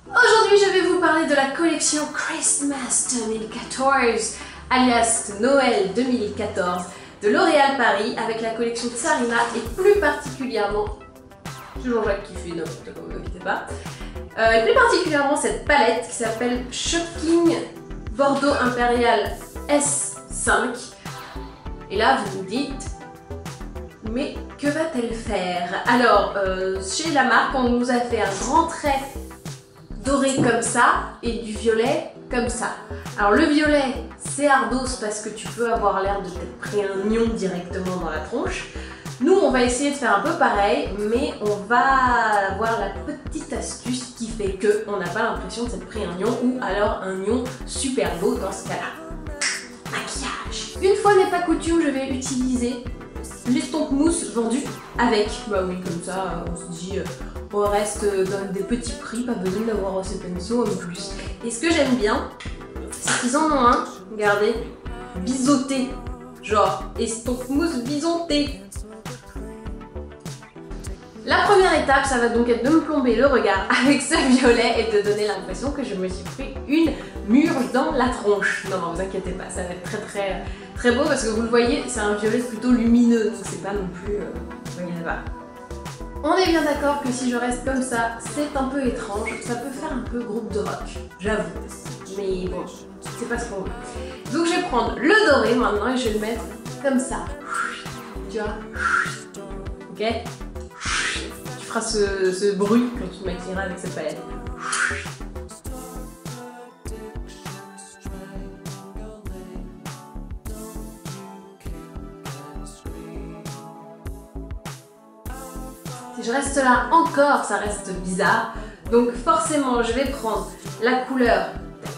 Aujourd'hui, je vais vous parler de la collection Christmas 2014, alias Noël 2014, de L'Oréal Paris, avec la collection Tsarina et plus particulièrement, c'est Jean-Jacques qui fait n'importe quoi, vous inquiétez pas, et plus particulièrement cette palette qui s'appelle Shocking Bordeaux Impérial S5. Et là, vous vous dites, mais que va-t-elle faire? Alors, chez la marque, on nous a fait un grand trait doré comme ça et du violet comme ça. Alors le violet, c'est ardos parce que tu peux avoir l'air de t'être pris un nion directement dans la tronche. Nous, on va essayer de faire un peu pareil, mais on va avoir la petite astuce qui fait que on n'a pas l'impression de s'être pris un nion ou alors un nion super beau dans ce cas-là. Maquillage. Une fois n'est pas coutume, je vais utiliser l'estompe mousse vendue avec. Bah oui, comme ça, on se dit, on reste dans des petits prix, pas besoin d'avoir ces pinceaux en plus. Et ce que j'aime bien, c'est qu'ils en ont un, regardez, biseauté. Genre, estompe mousse biseauté. La première étape, ça va donc être de me plomber le regard avec ce violet et de donner l'impression que je me suis pris une murge dans la tronche. Non, non, vous inquiétez pas, ça va être très beau parce que vous le voyez, c'est un violet plutôt lumineux, donc c'est pas non plus... vous inquiétez pas. On est bien d'accord que si je reste comme ça, c'est un peu étrange, ça peut faire un peu groupe de rock, j'avoue. Mais bon, c'est pas ce qu'on veut. Donc je vais prendre le doré maintenant et je vais le mettre comme ça. Tu vois? Ok? Tu feras ce bruit quand tu maquilleras avec cette palette. Si je reste là encore, ça reste bizarre. Donc forcément, je vais prendre la couleur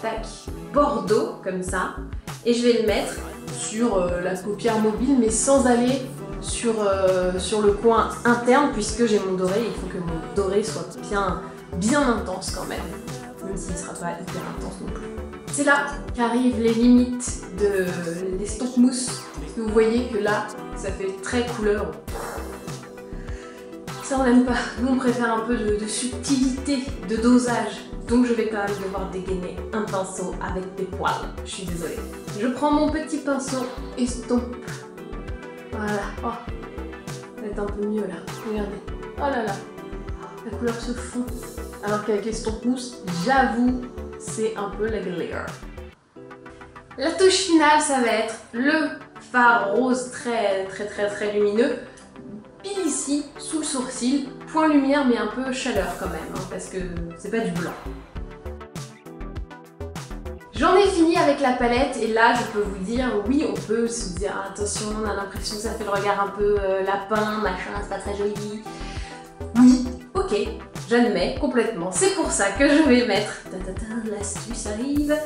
tac, bordeaux, comme ça, et je vais le mettre sur la paupière mobile, mais sans aller sur le coin interne, puisque j'ai mon doré. Il faut que mon doré soit bien intense quand même s'il ne sera pas hyper intense non plus. C'est là qu'arrivent les limites de l'estompe mousse. Vous voyez que là, ça fait très couleur. Ça on n'aime pas, nous on préfère un peu de subtilité, de dosage. Donc je vais quand même devoir dégainer un pinceau avec des poils, je suis désolée. Je prends mon petit pinceau estompe. Voilà, oh, ça va être un peu mieux là, regardez. Oh là là, la couleur se fond. Alors qu'avec l'estompe mousse, j'avoue, c'est un peu la galère. La touche finale, ça va être le fard rose très lumineux. Pile ici, sous le sourcil, point lumière mais un peu chaleur quand même, hein, parce que c'est pas du blanc. J'en ai fini avec la palette et là je peux vous dire, oui on peut se dire attention, on a l'impression que ça fait le regard un peu lapin, machin, c'est pas très joli. Oui, ok, j'admets complètement. C'est pour ça que je vais mettre, l'astuce arrive,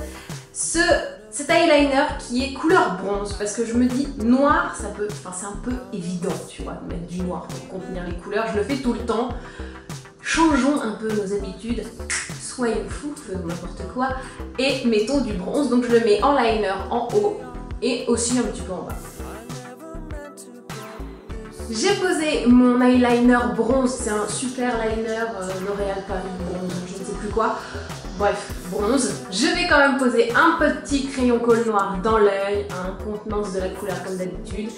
cet eyeliner qui est couleur bronze, parce que je me dis noir, ça peut, enfin c'est un peu évident, tu vois, de mettre du noir pour contenir les couleurs. Je le fais tout le temps. Changeons un peu nos habitudes, soyons fous, faisons n'importe quoi, et mettons du bronze. Donc je le mets en liner en haut et aussi un petit peu en bas. J'ai posé mon eyeliner bronze, c'est un super liner L'Oréal Paris bronze, je ne sais plus quoi. Bref, bronze. Je vais quand même poser un petit crayon colle noir dans l'œil, en contenance de la couleur comme d'habitude.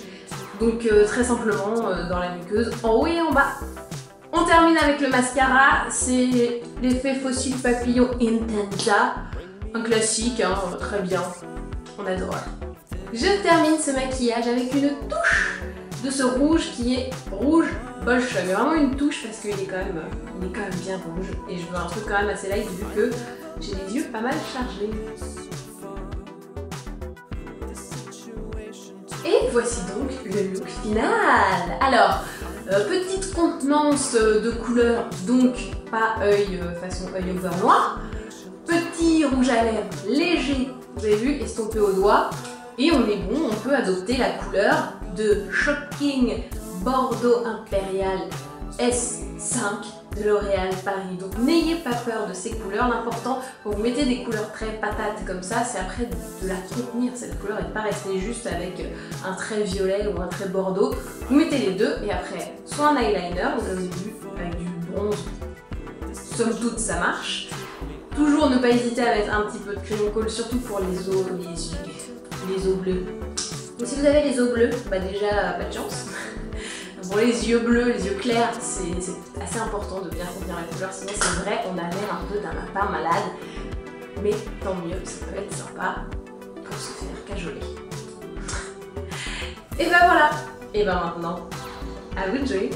Donc très simplement dans la muqueuse, en haut et en bas. On termine avec le mascara, c'est l'effet Fossile Papillon Intensa. Un classique, hein, très bien, on adore. Je termine ce maquillage avec une touche de ce rouge qui est rouge Bolshoi, mais vraiment une touche parce qu'il est quand même bien rouge et je veux un truc quand même assez light vu que j'ai les yeux pas mal chargés. Et voici donc le look final. Alors, petite contenance de couleur, donc pas œil façon œil over noir. Petit rouge à lèvres léger, vous avez vu, estompé au doigt. Et on est bon, on peut adopter la couleur de Shocking Bordeaux Impérial S5 de L'Oréal Paris. Donc n'ayez pas peur de ces couleurs, l'important quand vous mettez des couleurs très patates comme ça, c'est après de la contenir cette couleur et de pas rester juste avec un trait violet ou un trait bordeaux. Vous mettez les deux et après soit un eyeliner, vous avez vu avec du bronze, somme toute ça marche, Toujours ne pas hésiter à mettre un petit peu de crayon colle, surtout pour les os bleus. Et si vous avez les os bleus, bah déjà pas de chance. Pour les yeux bleus, les yeux clairs, c'est assez important de bien contenir la couleur, sinon c'est vrai on a l'air un peu d'un lapin malade. Mais tant mieux, ça peut être sympa pour se faire cajoler. Et ben voilà. Et ben maintenant, à vous de jouer.